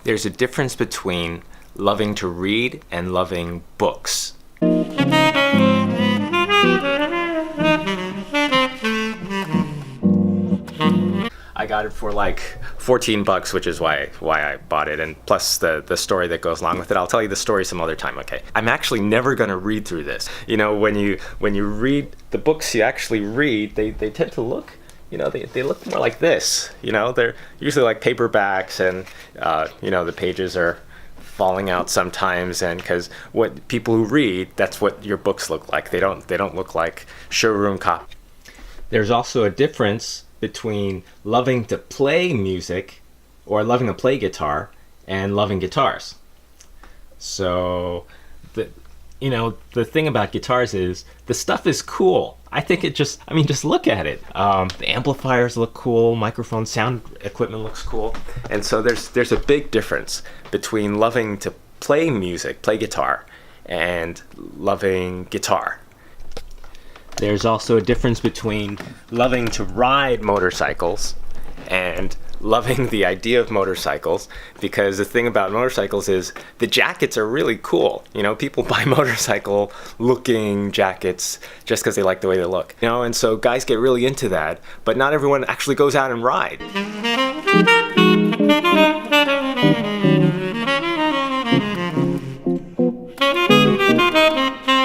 There's a difference between loving to read and loving books. I got it for like $14, which is why I bought it, and plus the story that goes along with it. I'll tell you the story some other time, okay? I'm actually never gonna read through this. You know, when you read the books you actually read, they tend to look, you know, they look more like this. You know, they're usually like paperbacks, and you know, the pages are falling out sometimes, and because what people who read, that's what your books look like. They don't look like showroom copy. There's also a difference between loving to play music or loving to play guitar and loving guitars. So the thing about guitars is the stuff is cool. I think just look at it. The amplifiers look cool, microphone sound equipment looks cool. And so there's a big difference between loving to play music, play guitar, and loving guitar. There's also a difference between loving to ride motorcycles and loving the idea of motorcycles, because the thing about motorcycles is the jackets are really cool. You know, people buy motorcycle looking jackets just because they like the way they look. You know, and so guys get really into that, but not everyone actually goes out and ride.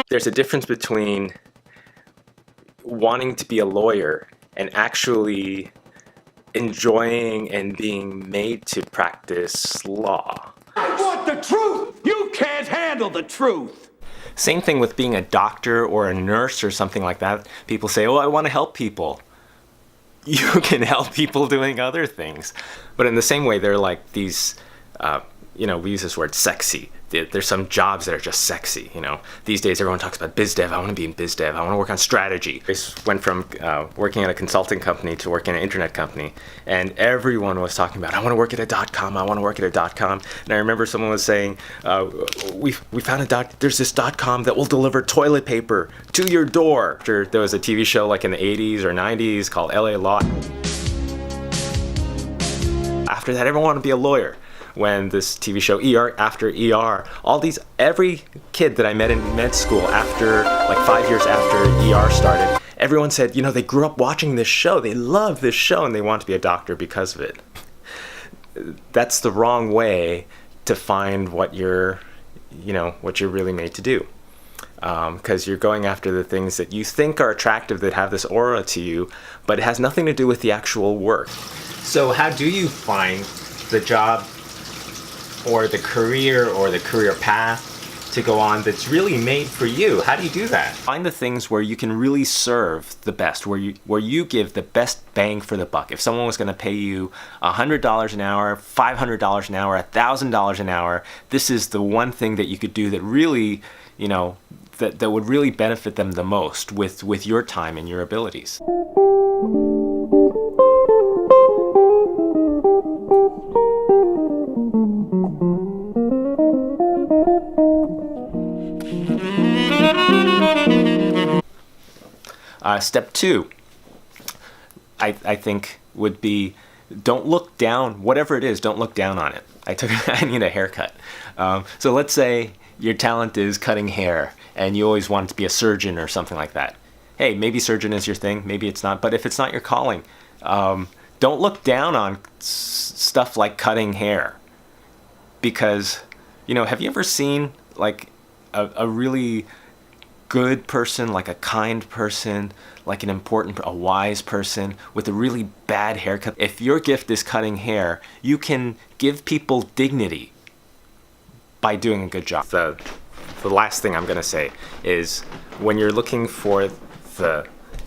There's a difference between wanting to be a lawyer and actually enjoying and being made to practice law. I want the truth! You can't handle the truth! Same thing with being a doctor or a nurse or something like that. People say, oh, I want to help people. You can help people doing other things. But in the same way, they're like these, we use this word sexy. There's some jobs that are just sexy, you know. These days, everyone talks about biz dev. I want to be in biz dev. I want to work on strategy. I went from working at a consulting company to working at an internet company, and everyone was talking about, I want to work at a .com. I want to work at a .com. And I remember someone was saying, we found there's this .com that will deliver toilet paper to your door. There was a TV show like in the 80s or 90s called LA Law. After that, everyone wanted to be a lawyer. When this TV show ER after ER, every kid that I met in med school after, like 5 years after ER started, everyone said, you know, they grew up watching this show, they love this show, and they want to be a doctor because of it. That's the wrong way to find what you're really made to do. Because you're going after the things that you think are attractive, that have this aura to you, but it has nothing to do with the actual work. So how do you find the job or the career path to go on that's really made for you? How do you do that? Find the things where you can really serve the best, where you give the best bang for the buck. If someone was going to pay you $100 an hour, $500 an hour, $1,000 an hour, this is the one thing that you could do that really, you know, that would really benefit them the most with your time and your abilities. Step 2, I think, would be don't look down, whatever it is, don't look down on it. I need a haircut. So let's say your talent is cutting hair and you always wanted to be a surgeon or something like that. Hey, maybe surgeon is your thing, maybe it's not, but if it's not your calling, don't look down on stuff like cutting hair. Because, you know, have you ever seen like a really good person, like a kind person, like a wise person with a really bad haircut? If your gift is cutting hair, you can give people dignity by doing a good job. The last thing I'm going to say is when you're looking for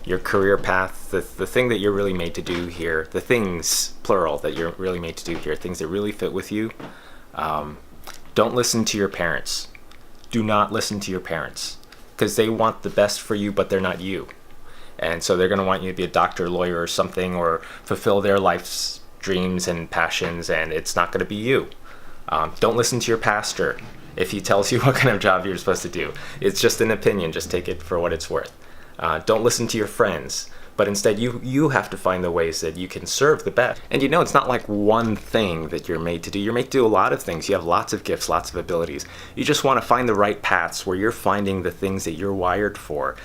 your career path, the thing that you're really made to do here, the things, plural, that you're really made to do here, things that really fit with you, don't listen to your parents. Do not listen to your parents. Because they want the best for you, but they're not you. And so they're going to want you to be a doctor, lawyer, or something, or fulfill their life's dreams and passions, and it's not going to be you. Don't listen to your pastor if he tells you what kind of job you're supposed to do. It's just an opinion. Just take it for what it's worth. Don't listen to your friends. but instead you have to find the ways that you can serve the best. And it's not like one thing that you're made to do. You're made to do a lot of things. You have lots of gifts, lots of abilities. You just want to find the right paths where you're finding the things that you're wired for.